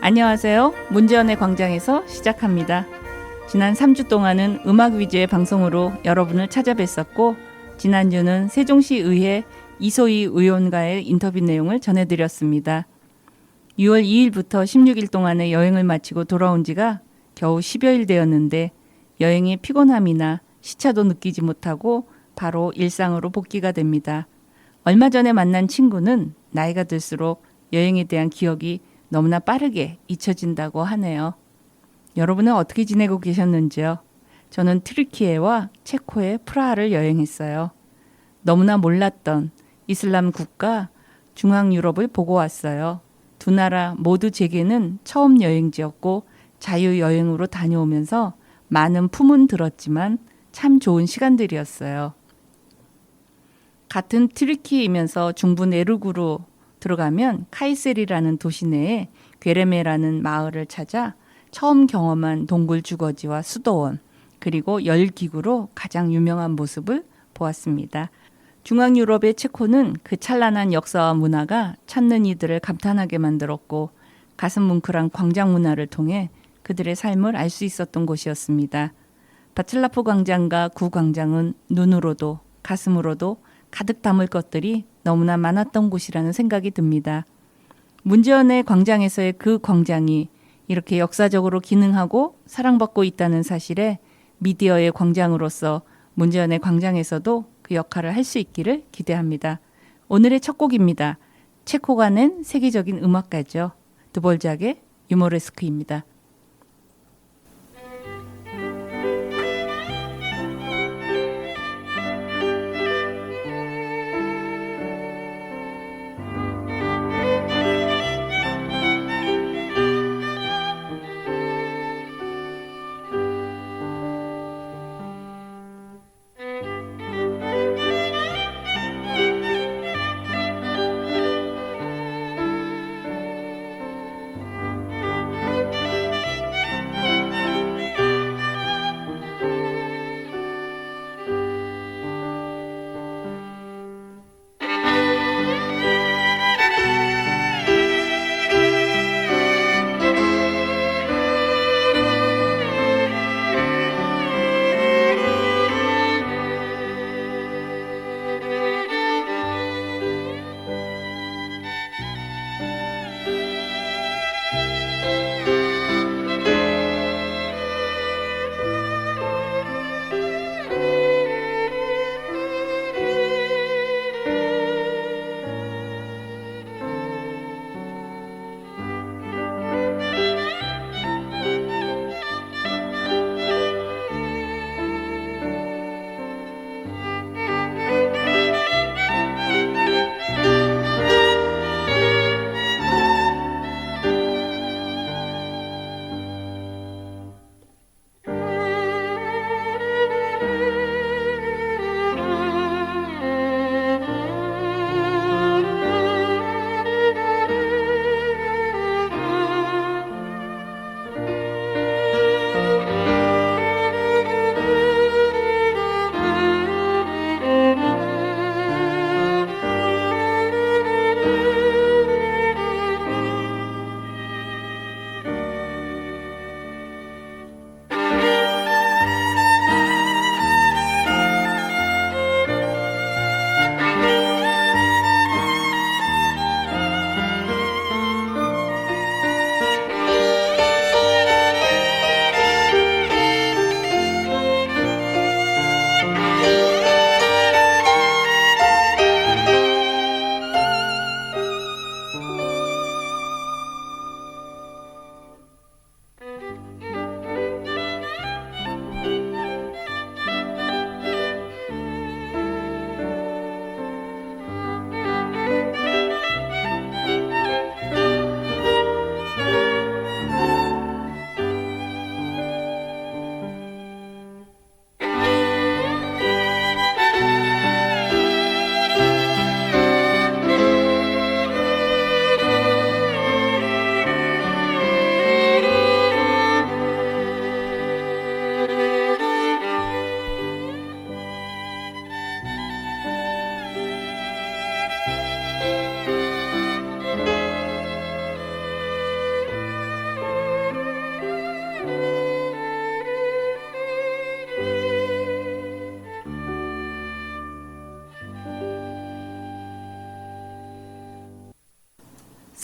안녕하세요. 문제연의 광장에서 시작합니다. 지난 3주 동안은 음악 위주의 방송으로 여러분을 찾아뵀었고, 지난주는 세종시의회 이소희 의원과의 인터뷰 내용을 전해드렸습니다. 6월 2일부터 16일 동안의 여행을 마치고 돌아온 지가 겨우 10여일 되었는데, 여행의 피곤함이나 시차도 느끼지 못하고 바로 일상으로 복귀가 됩니다. 얼마 전에 만난 친구는 나이가 들수록 여행에 대한 기억이 너무나 빠르게 잊혀진다고 하네요. 여러분은 어떻게 지내고 계셨는지요? 저는 트르키예와 체코의 프라하를 여행했어요. 너무나 몰랐던 이슬람 국가 중앙 유럽을 보고 왔어요. 두 나라 모두 제게는 처음 여행지였고 자유여행으로 다녀오면서 많은 품은 들었지만 참 좋은 시간들이었어요. 같은 트르키이면서 중부 에르구로 들어가면 카이세리라는 도시 내에 괴레메라는 마을을 찾아 처음 경험한 동굴 주거지와 수도원, 그리고 열기구로 가장 유명한 모습을 보았습니다. 중앙 유럽의 체코는 그 찬란한 역사와 문화가 찾는 이들을 감탄하게 만들었고, 가슴 뭉클한 광장 문화를 통해 그들의 삶을 알 수 있었던 곳이었습니다. 바틀라프 광장과 구 광장은 눈으로도 가슴으로도 가득 담을 것들이 너무나 많았던 곳이라는 생각이 듭니다. 문제연의 광장에서의 그 광장이 이렇게 역사적으로 기능하고 사랑받고 있다는 사실에 미디어의 광장으로서 문제연의 광장에서도 그 역할을 할 수 있기를 기대합니다. 오늘의 첫 곡입니다. 체코가 낸 세계적인 음악가죠. 드볼작의 유모레스크입니다.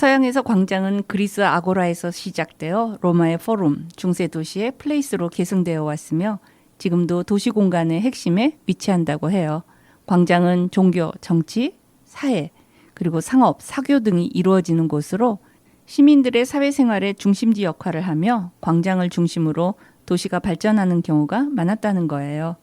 서양에서 광장은 그리스 아고라에서 시작되어 로마의 포럼, 중세 도시의 플레이스로 계승되어 왔으며 지금도 도시 공간의 핵심에 위치한다고 해요. 광장은 종교, 정치, 사회, 그리고 상업, 사교 등이 이루어지는 곳으로 시민들의 사회생활의 중심지 역할을 하며 광장을 중심으로 도시가 발전하는 경우가 많았다는 거예요.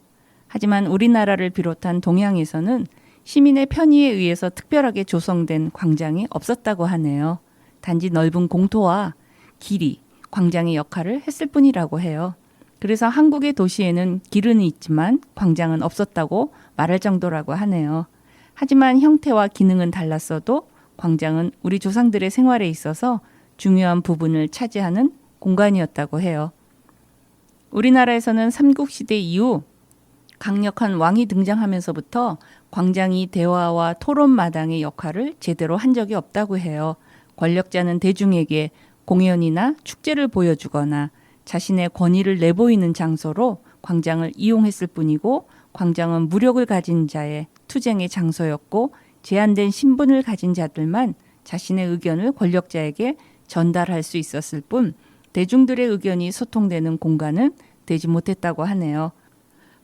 하지만 우리나라를 비롯한 동양에서는 시민의 편의에 의해서 특별하게 조성된 광장이 없었다고 하네요. 단지 넓은 공터와 길이, 광장의 역할을 했을 뿐이라고 해요. 그래서 한국의 도시에는 길은 있지만 광장은 없었다고 말할 정도라고 하네요. 하지만 형태와 기능은 달랐어도 광장은 우리 조상들의 생활에 있어서 중요한 부분을 차지하는 공간이었다고 해요. 우리나라에서는 삼국시대 이후 강력한 왕이 등장하면서부터 광장이 대화와 토론 마당의 역할을 제대로 한 적이 없다고 해요. 권력자는 대중에게 공연이나 축제를 보여주거나 자신의 권위를 내보이는 장소로 광장을 이용했을 뿐이고 광장은 무력을 가진 자의 투쟁의 장소였고 제한된 신분을 가진 자들만 자신의 의견을 권력자에게 전달할 수 있었을 뿐 대중들의 의견이 소통되는 공간은 되지 못했다고 하네요.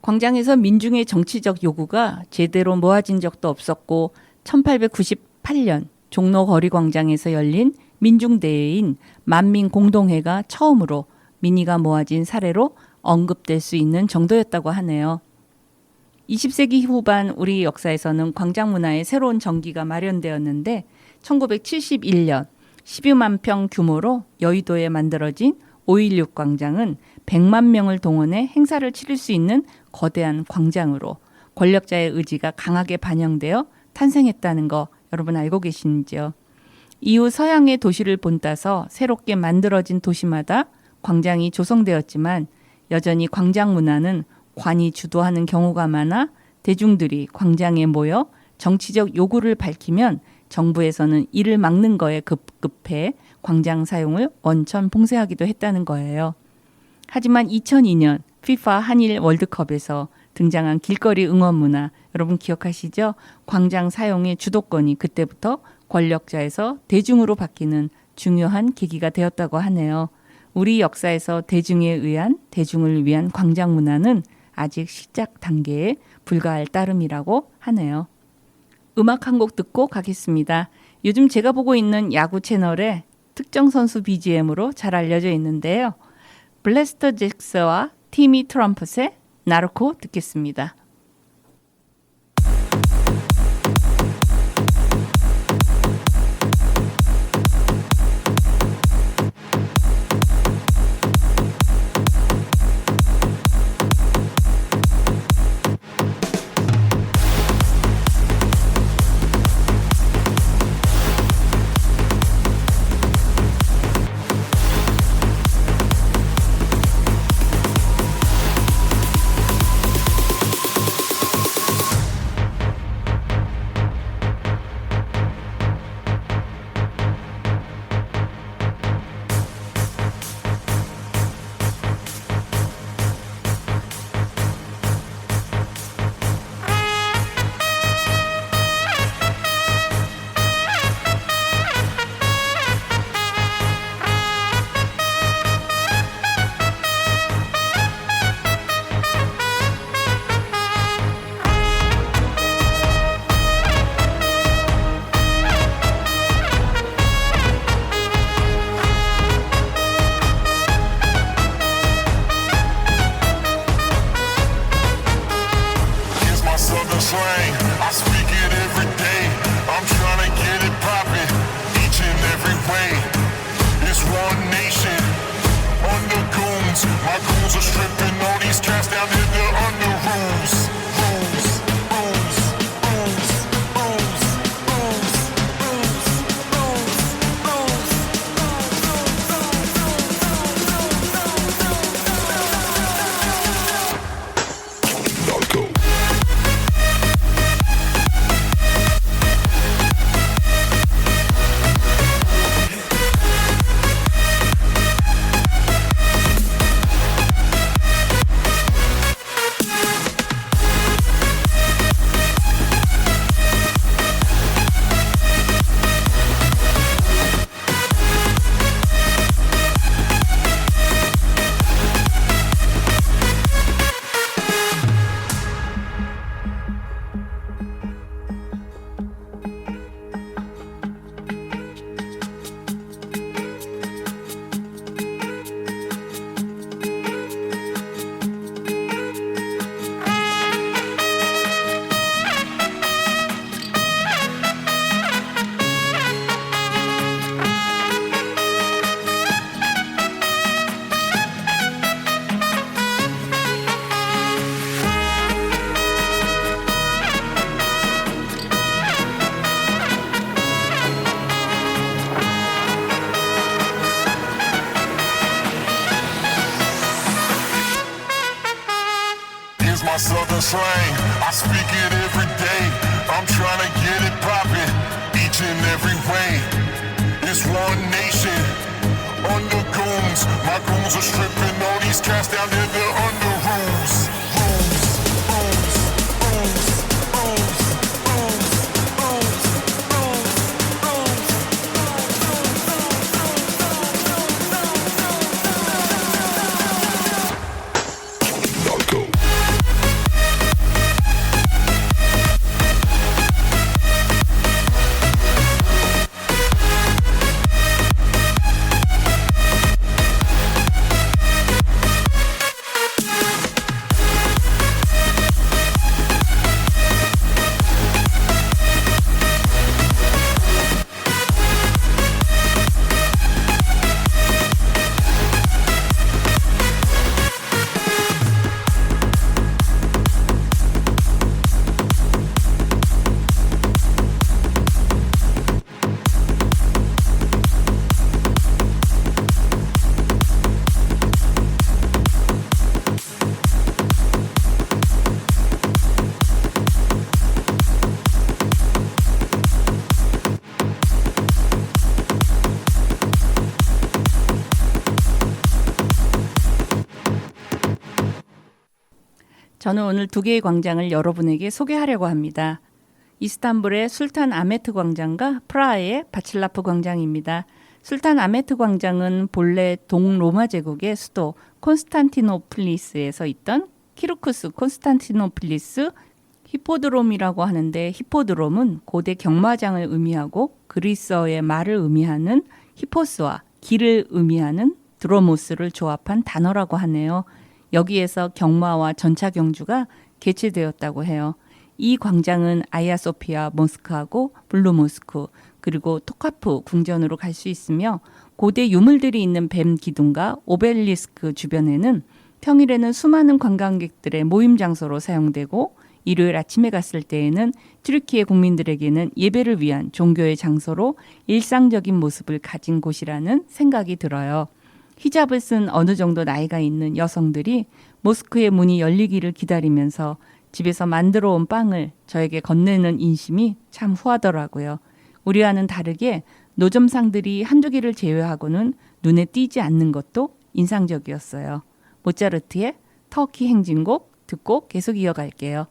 광장에서 민중의 정치적 요구가 제대로 모아진 적도 없었고 1898년 종로 거리광장에서 열린 민중대회인 만민공동회가 처음으로 민의가 모아진 사례로 언급될 수 있는 정도였다고 하네요. 20세기 후반 우리 역사에서는 광장 문화의 새로운 전기가 마련되었는데 1971년 12만 평 규모로 여의도에 만들어진 5.16 광장은 100만 명을 동원해 행사를 치를 수 있는 거대한 광장으로 권력자의 의지가 강하게 반영되어 탄생했다는 거 여러분 알고 계시는지요? 이후 서양의 도시를 본따서 새롭게 만들어진 도시마다 광장이 조성되었지만 여전히 광장 문화는 관이 주도하는 경우가 많아 대중들이 광장에 모여 정치적 요구를 밝히면 정부에서는 이를 막는 거에 급급해 광장 사용을 원천 봉쇄하기도 했다는 거예요. 하지만 2002년 FIFA 한일 월드컵에서 등장한 길거리 응원 문화 여러분 기억하시죠? 광장 사용의 주도권이 그때부터 권력자에서 대중으로 바뀌는 중요한 계기가 되었다고 하네요. 우리 역사에서 대중에 의한 대중을 위한 광장 문화는 아직 시작 단계에 불과할 따름이라고 하네요. 음악 한 곡 듣고 가겠습니다. 요즘 제가 보고 있는 야구 채널에 특정 선수 BGM으로 잘 알려져 있는데요. 블래스터 잭스와 티미 트럼펫의 나르코 듣겠습니다. slang. I speak it every day. I'm trying to get it poppin' each and every way. It's one nation under goons. My goons are stripping all these cats down in the under rules. Rules, rules, rules, rules, rules, rules, rules, rules. Narco. Southern slang, I speak it every day. I'm trying to get it poppin', each and every way. It's one nation, under goons. My goons are stripping all these cats down there, they're under rules. Rules, rules, rules, rules, rules, rules, rules, Narco. 저는 오늘 두 개의 광장을 여러분에게 소개하려고 합니다. 이스탄불의 술탄 아메트 광장과 프라하의 바칠라프 광장입니다. 술탄 아메트 광장은 본래 동로마 제국의 수도 콘스탄티노플리스에서 있던 키루쿠스 콘스탄티노플리스 히포드롬이라고 하는데, 히포드롬은 고대 경마장을 의미하고 그리스어의 말을 의미하는 히포스와 길을 의미하는 드로모스를 조합한 단어라고 하네요. 여기에서 경마와 전차 경주가 개최되었다고 해요. 이 광장은 아이아소피아 모스크하고 블루 모스크 그리고 토카프 궁전으로 갈 수 있으며, 고대 유물들이 있는 뱀 기둥과 오벨리스크 주변에는 평일에는 수많은 관광객들의 모임 장소로 사용되고, 일요일 아침에 갔을 때에는 튀르키예 국민들에게는 예배를 위한 종교의 장소로 일상적인 모습을 가진 곳이라는 생각이 들어요. 히잡을 쓴 어느 정도 나이가 있는 여성들이 모스크의 문이 열리기를 기다리면서 집에서 만들어 온 빵을 저에게 건네는 인심이 참 후하더라고요. 우리와는 다르게 노점상들이 한두 개를 제외하고는 눈에 띄지 않는 것도 인상적이었어요. 모차르트의 터키 행진곡 듣고 계속 이어갈게요.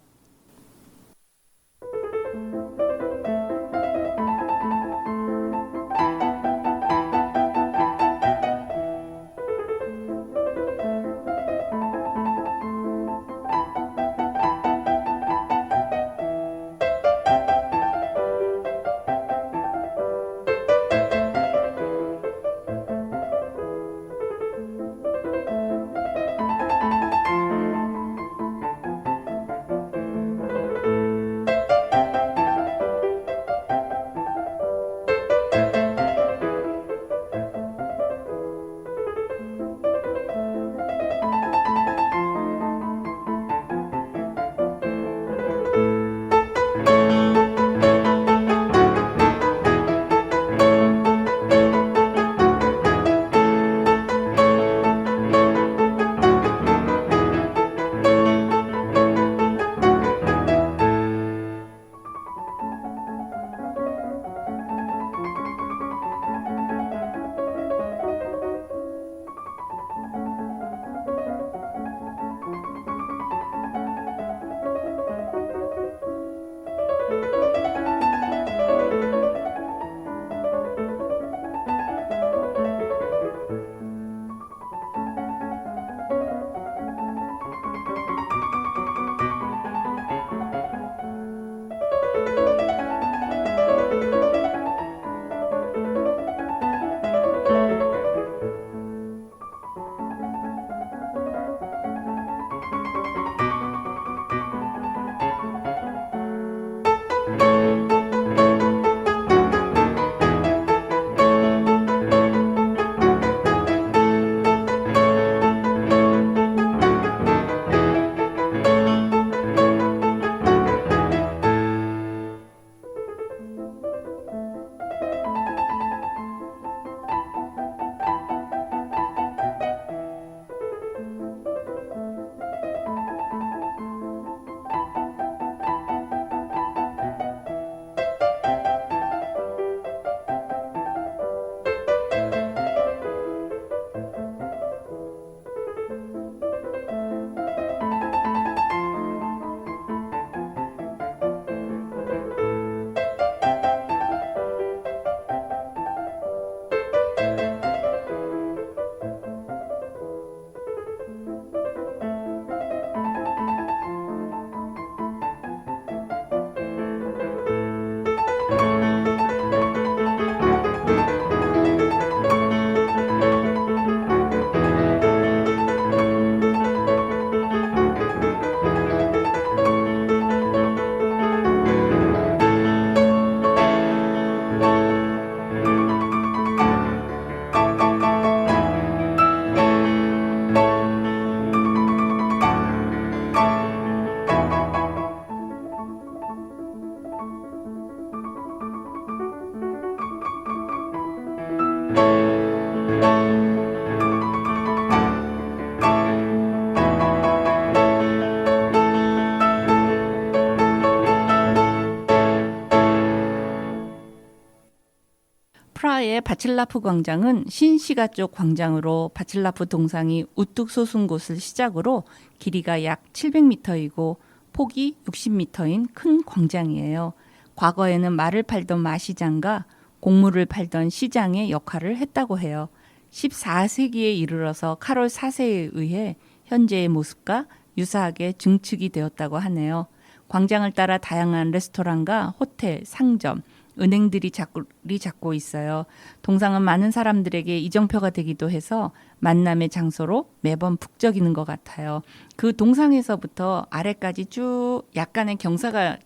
프라하의 바칠라프 광장은 신시가 쪽 광장으로 바칠라프 동상이 우뚝 솟은 곳을 시작으로 길이가 약 700m이고 폭이 60m인 큰 광장이에요. 과거에는 말을 팔던 마시장과 곡물을 팔던 시장의 역할을 했다고 해요. 14세기에 이르러서 카롤 4세에 의해 현재의 모습과 유사하게 증축이 되었다고 하네요. 광장을 따라 다양한 레스토랑과 호텔, 상점, 은행들이 자리 잡고 있어요. 동상은 많은 사람들에게 이정표가 되기도 해서 만남의 장소로 매번 북적이는 것 같아요. 그 동상에서부터 아래까지 쭉 약간의 경사가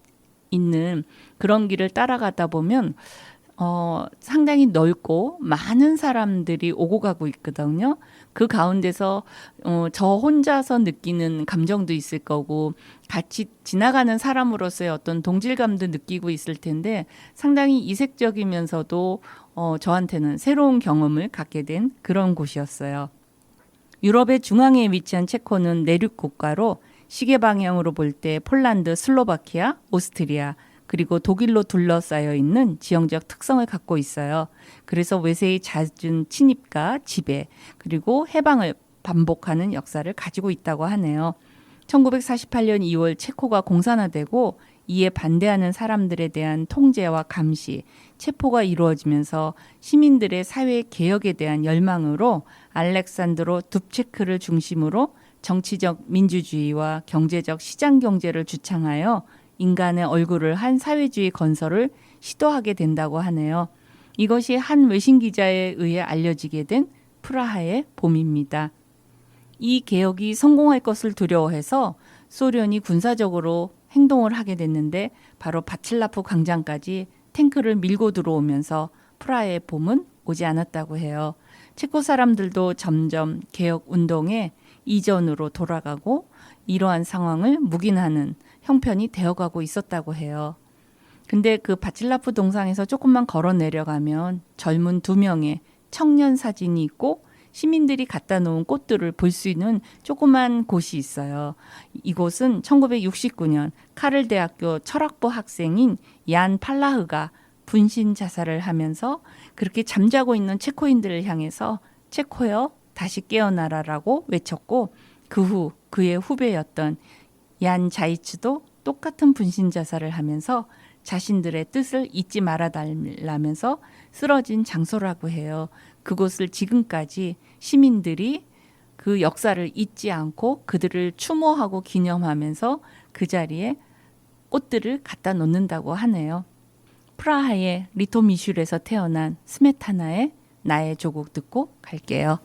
있는 그런 길을 따라가다 보면 상당히 넓고 많은 사람들이 오고 가고 있거든요. 그 가운데서 저 혼자서 느끼는 감정도 있을 거고 같이 지나가는 사람으로서의 어떤 동질감도 느끼고 있을 텐데 상당히 이색적이면서도 저한테는 새로운 경험을 갖게 된 그런 곳이었어요. 유럽의 중앙에 위치한 체코는 내륙 국가로 시계 방향으로 볼 때 폴란드, 슬로바키아, 오스트리아 그리고 독일로 둘러싸여 있는 지형적 특성을 갖고 있어요. 그래서 외세의 잦은 침입과 지배 그리고 해방을 반복하는 역사를 가지고 있다고 하네요. 1948년 2월 체코가 공산화되고 이에 반대하는 사람들에 대한 통제와 감시, 체포가 이루어지면서 시민들의 사회 개혁에 대한 열망으로 알렉산드로 둡체크를 중심으로 정치적 민주주의와 경제적 시장 경제를 주창하여 인간의 얼굴을 한 사회주의 건설을 시도하게 된다고 하네요. 이것이 한 외신 기자에 의해 알려지게 된 프라하의 봄입니다. 이 개혁이 성공할 것을 두려워해서 소련이 군사적으로 행동을 하게 됐는데 바로 바칠라프 광장까지 탱크를 밀고 들어오면서 프라하의 봄은 오지 않았다고 해요. 체코 사람들도 점점 개혁 운동에 이전으로 돌아가고 이러한 상황을 묵인하는 형편이 되어가고 있었다고 해요. 근데 그 바칠라프 동상에서 조금만 걸어 내려가면 젊은 2명의 청년 사진이 있고 시민들이 갖다 놓은 꽃들을 볼 수 있는 조그만 곳이 있어요. 이곳은 1969년 카를 대학교 철학부 학생인 얀 팔라흐가 분신 자살을 하면서 그렇게 잠자고 있는 체코인들을 향해서 체코여 다시 깨어나라라고 외쳤고 그 후 그의 후배였던 얀 자이츠도 똑같은 분신 자살을 하면서 자신들의 뜻을 잊지 말아달라면서 쓰러진 장소라고 해요. 그곳을 지금까지 시민들이 그 역사를 잊지 않고 그들을 추모하고 기념하면서 그 자리에 꽃들을 갖다 놓는다고 하네요. 프라하의 리토미슐에서 태어난 스메타나의 나의 조국 듣고 갈게요.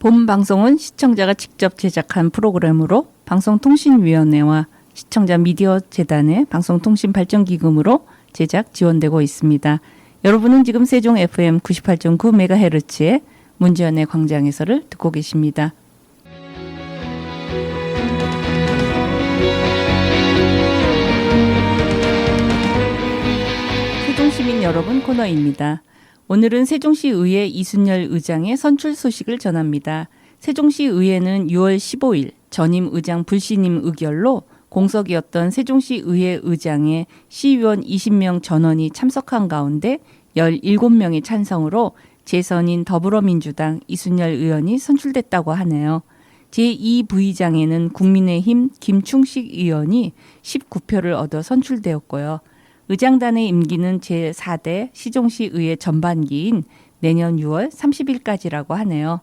본 방송은 시청자가 직접 제작한 프로그램으로 방송통신위원회와 시청자 미디어 재단의 방송통신발전기금으로 제작 지원되고 있습니다. 여러분은 지금 세종 FM 98.9MHz의 문지연의 광장에서를 듣고 계십니다. 세종시민 여러분 코너입니다. 오늘은 세종시의회 이순열 의장의 선출 소식을 전합니다. 세종시의회는 6월 15일 전임 의장 불신임 의결로 공석이었던 세종시의회 의장의 시의원 20명 전원이 참석한 가운데 17명의 찬성으로 재선인 더불어민주당 이순열 의원이 선출됐다고 하네요. 제2부의장에는 국민의힘 김충식 의원이 19표를 얻어 선출되었고요. 의장단의 임기는 제4대 시종시의회 전반기인 내년 6월 30일까지라고 하네요.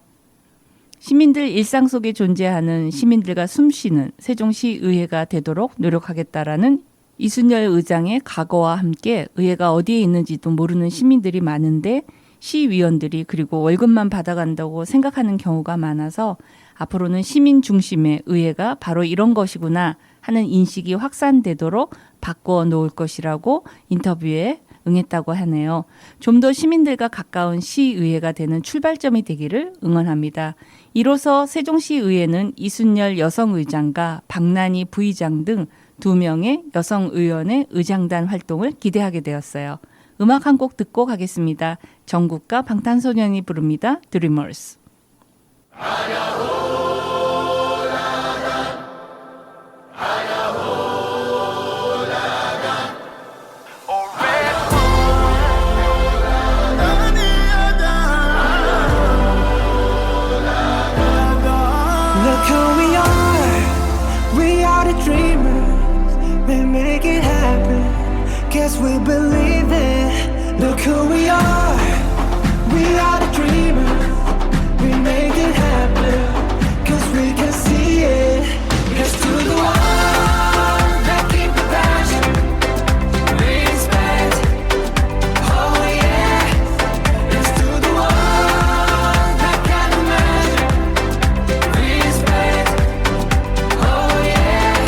시민들 일상 속에 존재하는 시민들과 숨쉬는 세종시의회가 되도록 노력하겠다라는 이순열 의장의 각오와 함께 의회가 어디에 있는지도 모르는 시민들이 많은데 시의원들이 그리고 월급만 받아간다고 생각하는 경우가 많아서 앞으로는 시민 중심의 의회가 바로 이런 것이구나 하는 인식이 확산되도록 바꿔 놓을 것이라고 인터뷰에 응했다고 하네요. 좀 더 시민들과 가까운 시의회가 되는 출발점이 되기를 응원합니다. 이로써 세종시의회는 이순열 여성의장과 박난희 부의장 등 2명의 여성의원의 의장단 활동을 기대하게 되었어요. 음악 한 곡 듣고 가겠습니다. 정국과 방탄소년이 부릅니다. Dreamers. Look who we are. We are the dreamers. We make it happen. Guess we believe it. Look who we are. We are the dreamers. We make it happen. Cause we can see it. Here's to the one that keep the passion. Respect. Oh yeah. Here's to the one that can imagine. Respect. Oh yeah.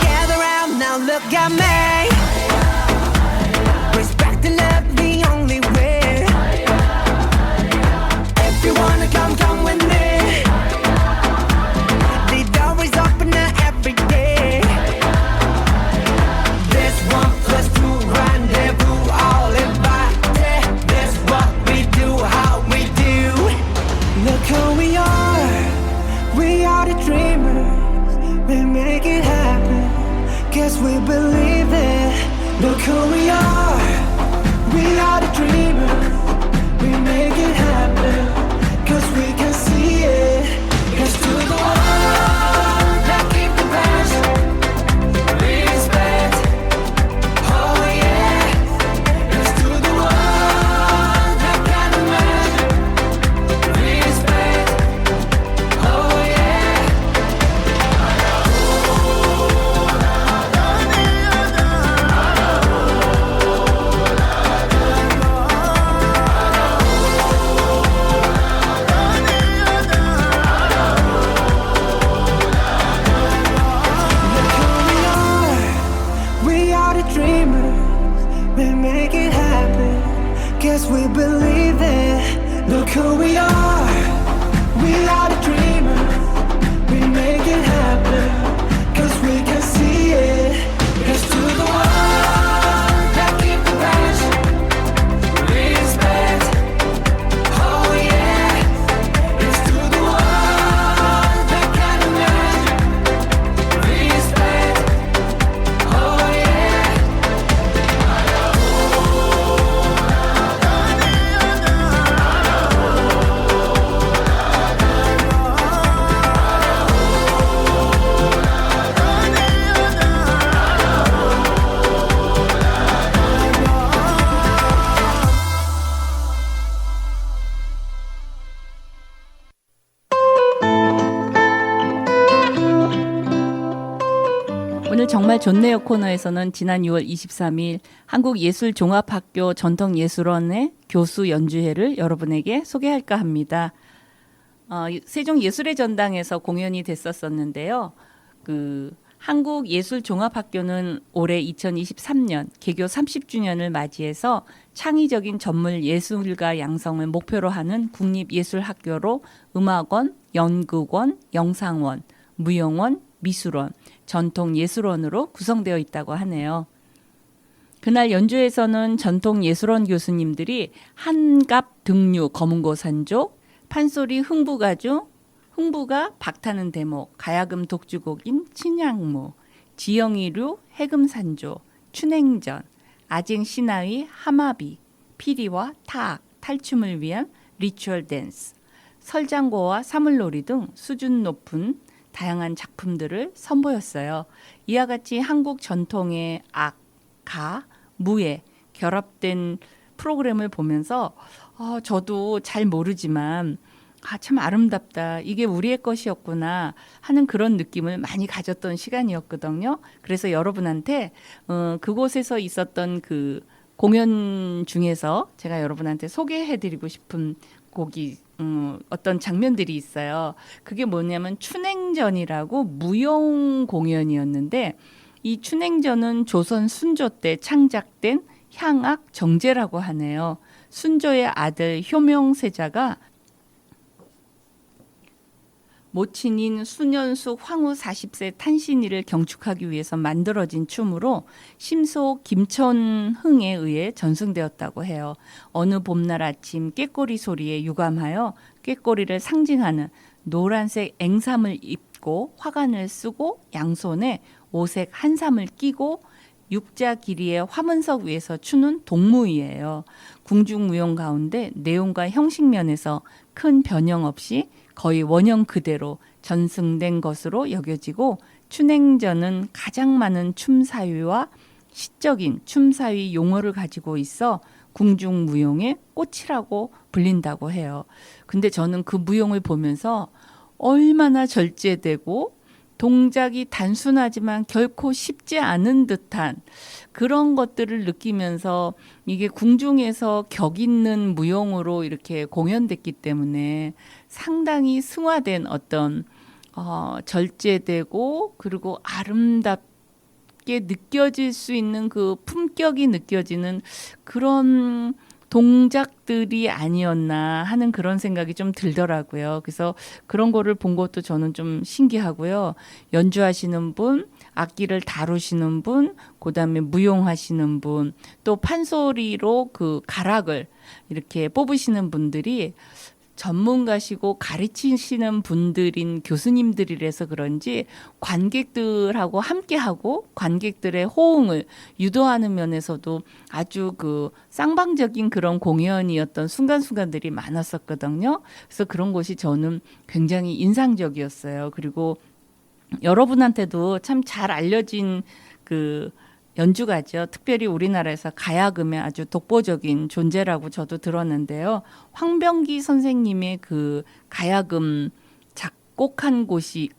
Gather round now, look at me. Respect and love the only way. If you wanna come, come with me. The door is open now every day. This 1+2 rendezvous, all invited. This what we do, how we do. Look who we are. We are the dreamers. We make it happen. Guess we believe it. Look who we are. We are the dreamers. We make it happen. Cause we can see it. Here's to the one that keep the passion. Respect. Oh yeah. Here's to the one that can imagine. Respect. Oh yeah. Look who we are. We are the dreamers. We make it happen. Guess we believe it. Look who we are. We are the dreamers. We make it happen. Cause we can see it. Here's to the one that keep the passion. Respect. Oh yeah. Here's to the one that can imagine. Respect. Oh yeah. 오늘 정말 좋네요 코너에서는 지난 6월 23일 한국예술종합학교 전통예술원의 교수 연주회를 여러분에게 소개할까 합니다. 세종예술의 전당에서 공연이 됐었었는데요. 한국예술종합학교는 올해 2023년 개교 30주년을 맞이해서 창의적인 전문 예술가 양성을 목표로 하는 국립예술학교로 음악원, 연극원, 영상원, 무용원, 미술원, 전통예술원으로 구성되어 있다고 하네요. 그날 연주에서는 전통예술원 교수님들이 한갑 등류 검은고산조, 판소리 흥부가주, 흥부가 박타는 대목, 가야금 독주곡인 친양무, 지영이류 해금산조, 춘행전, 아쟁 신하의 하마비, 피리와 타악, 탈춤을 위한 리추얼 댄스, 설장고와 사물놀이 등 수준 높은 다양한 작품들을 선보였어요. 이와 같이 한국 전통의 악, 가, 무에 결합된 프로그램을 보면서 저도 잘 모르지만 참 아름답다. 이게 우리의 것이었구나 하는 그런 느낌을 많이 가졌던 시간이었거든요. 그래서 여러분한테 그곳에서 있었던 그 공연 중에서 제가 여러분한테 소개해드리고 싶은 곡이 어떤 장면들이 있어요. 그게 뭐냐면 춘행전이라고 무용 공연이었는데 이 춘행전은 조선 순조 때 창작된 향악 정제라고 하네요. 순조의 아들 효명세자가 모친인 순현숙 황후 40세 탄신일을 경축하기 위해서 만들어진 춤으로 심소 김천흥에 의해 전승되었다고 해요. 어느 봄날 아침 꾀꼬리 소리에 유감하여 꾀꼬리를 상징하는 노란색 앵삼을 입고 화관을 쓰고 양손에 오색 한삼을 끼고 육자 길이의 화문석 위에서 추는 동무이예요. 궁중무용 가운데 내용과 형식 면에서 큰 변형 없이 거의 원형 그대로 전승된 것으로 여겨지고 춘행전은 가장 많은 춤사위와 시적인 춤사위 용어를 가지고 있어 궁중무용의 꽃이라고 불린다고 해요. 근데 저는 그 무용을 보면서 얼마나 절제되고 동작이 단순하지만 결코 쉽지 않은 듯한 그런 것들을 느끼면서 이게 궁중에서 격 있는 무용으로 이렇게 공연됐기 때문에 상당히 승화된 어떤 절제되고 그리고 아름답게 느껴질 수 있는 그 품격이 느껴지는 그런 동작들이 아니었나 하는 그런 생각이 좀 들더라고요. 그래서 그런 거를 본 것도 저는 좀 신기하고요. 연주하시는 분, 악기를 다루시는 분, 그다음에 무용하시는 분, 또 판소리로 그 가락을 이렇게 뽑으시는 분들이 전문가시고 가르치시는 분들인 교수님들이라서 그런지 관객들하고 함께하고 관객들의 호응을 유도하는 면에서도 아주 그 쌍방적인 그런 공연이었던 순간순간들이 많았었거든요. 그래서 그런 것이 저는 굉장히 인상적이었어요. 그리고 여러분한테도 참 잘 알려진 그 연주가죠. 특별히 우리나라에서 가야금의 아주 독보적인 존재라고 저도 들었는데요. 황병기 선생님의 그 가야금 작곡한 것이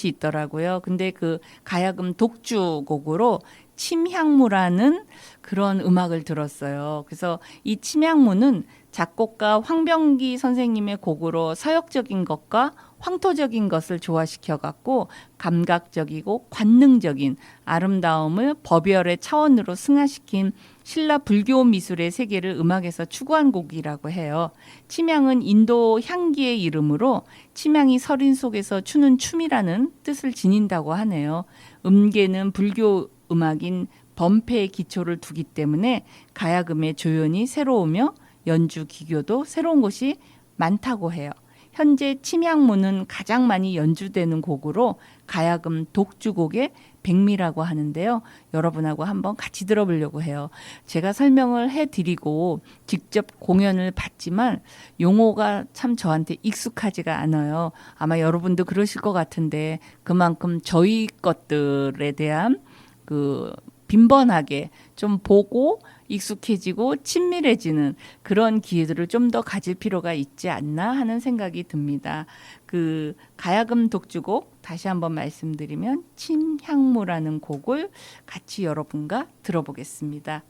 있더라고요. 근데 그 가야금 독주곡으로 침향무라는 그런 음악을 들었어요. 그래서 이 침향무는 작곡가 황병기 선생님의 곡으로 서역적인 것과 황토적인 것을 조화시켜 갖고 감각적이고 관능적인 아름다움을 법열의 차원으로 승화시킨 신라 불교 미술의 세계를 음악에서 추구한 곡이라고 해요. 침향은 인도 향기의 이름으로 침향이 서린 속에서 추는 춤이라는 뜻을 지닌다고 하네요. 음계는 불교 음악인 범패의 기초를 두기 때문에 가야금의 조연이 새로우며 연주 기교도 새로운 것이 많다고 해요. 현재 침향무는 가장 많이 연주되는 곡으로 가야금 독주곡의 백미라고 하는데요. 여러분하고 한번 같이 들어보려고 해요. 제가 설명을 해드리고 직접 공연을 봤지만 용어가 참 저한테 익숙하지가 않아요. 아마 여러분도 그러실 것 같은데 그만큼 저희 것들에 대한 그 빈번하게 좀 보고 익숙해지고 친밀해지는 그런 기회들을 좀 더 가질 필요가 있지 않나 하는 생각이 듭니다. 그 가야금 독주곡 다시 한번 말씀드리면 침향무라는 곡을 같이 여러분과 들어보겠습니다.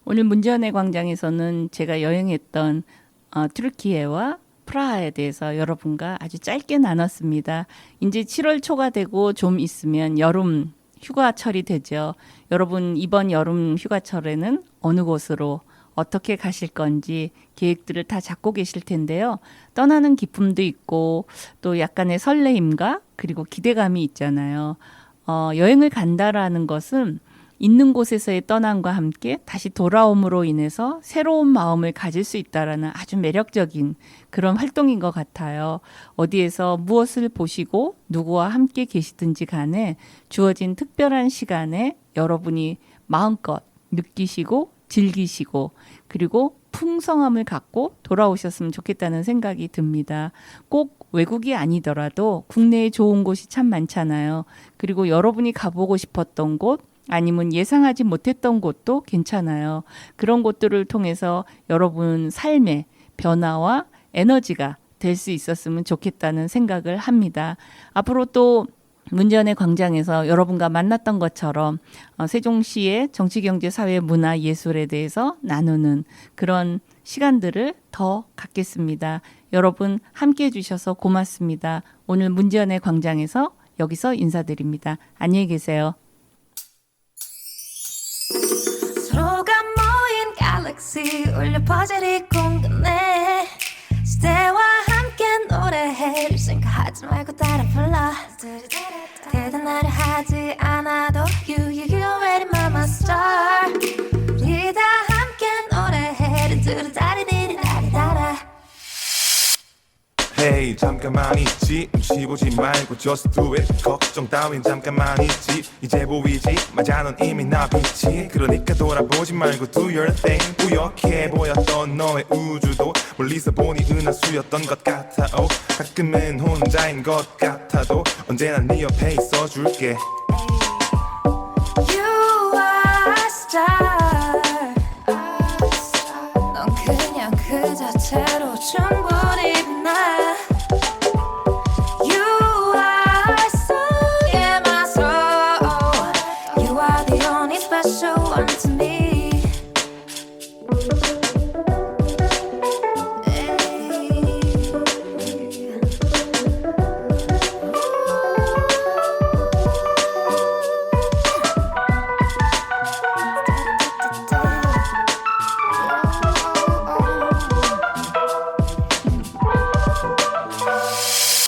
오늘 문제연의 광장에서는 제가 여행했던 튀르키예와 프라하에 대해서 여러분과 아주 짧게 나눴습니다. 이제 7월 초가 되고 좀 있으면 여름 휴가철이 되죠. 여러분 이번 여름 휴가철에는 어느 곳으로 어떻게 가실 건지 계획들을 다 잡고 계실 텐데요. 떠나는 기쁨도 있고 또 약간의 설레임과 그리고 기대감이 있잖아요. 여행을 간다라는 것은 있는 곳에서의 떠남과 함께 다시 돌아옴으로 인해서 새로운 마음을 가질 수 있다라는 아주 매력적인 그런 활동인 것 같아요. 어디에서 무엇을 보시고 누구와 함께 계시든지 간에 주어진 특별한 시간에 여러분이 마음껏 느끼시고 즐기시고 그리고 풍성함을 갖고 돌아오셨으면 좋겠다는 생각이 듭니다. 꼭 외국이 아니더라도 국내에 좋은 곳이 참 많잖아요. 그리고 여러분이 가보고 싶었던 곳 아니면 예상하지 못했던 곳도 괜찮아요. 그런 곳들을 통해서 여러분 삶의 변화와 에너지가 될 수 있었으면 좋겠다는 생각을 합니다. 앞으로 또 문제연의 광장에서 여러분과 만났던 것처럼 세종시의 정치, 경제, 사회, 문화, 예술에 대해서 나누는 그런 시간들을 더 갖겠습니다. 여러분 함께해 주셔서 고맙습니다. 오늘 문제연의 광장에서 여기서 인사드립니다. 안녕히 계세요. 서로가 모인 갤럭시 울려 퍼즐이 궁금해 시대와 함께 노래해 생각하지 말고 따라 불러 대단하려 하지 않아도 You already my star 우리 다 함께 노래해 두루다리디리다리다라 Hey 잠깐만 있지 눈치 보지 말고 just do it 걱정 따윈 잠깐만 있지 이제 보이지 맞아 넌 이미 나 빛이 그러니까 돌아보지 말고 do your thing 뿌옇게 보였던 너의 우주도 멀리서 보니 은하수였던 것 같아 oh, 가끔은 혼자인 것 같아도 언제나 네 옆에 있어줄게 You are a star 넌 그냥 그 자체로 충분히 빛나 You are so in my soul You are the only special one to me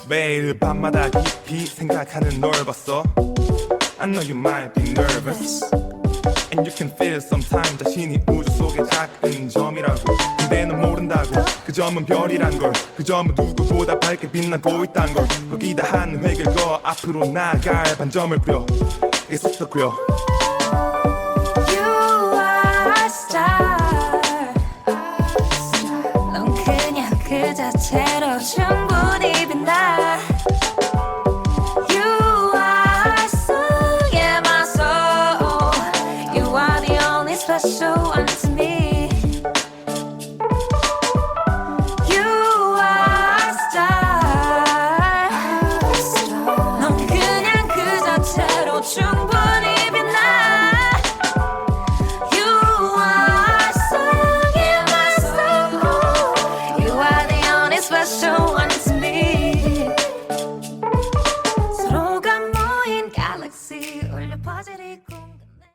매일 밤마다 깊이 생각하는 널 봤어 I know you might be nervous And you can feel sometimes 자신이 우주 속의 작은 점이라고 근데 넌 모른다고 그 점은 별이란 걸그 점은 누구보다 밝게 빛나고 있단 걸 거기다 한 획을 그어 앞으로 나아갈 반점을 그려 계속 그려 You are a star 넌 그냥 그 자체로 충분히 빛나 You are so in my soul You are the only special one to me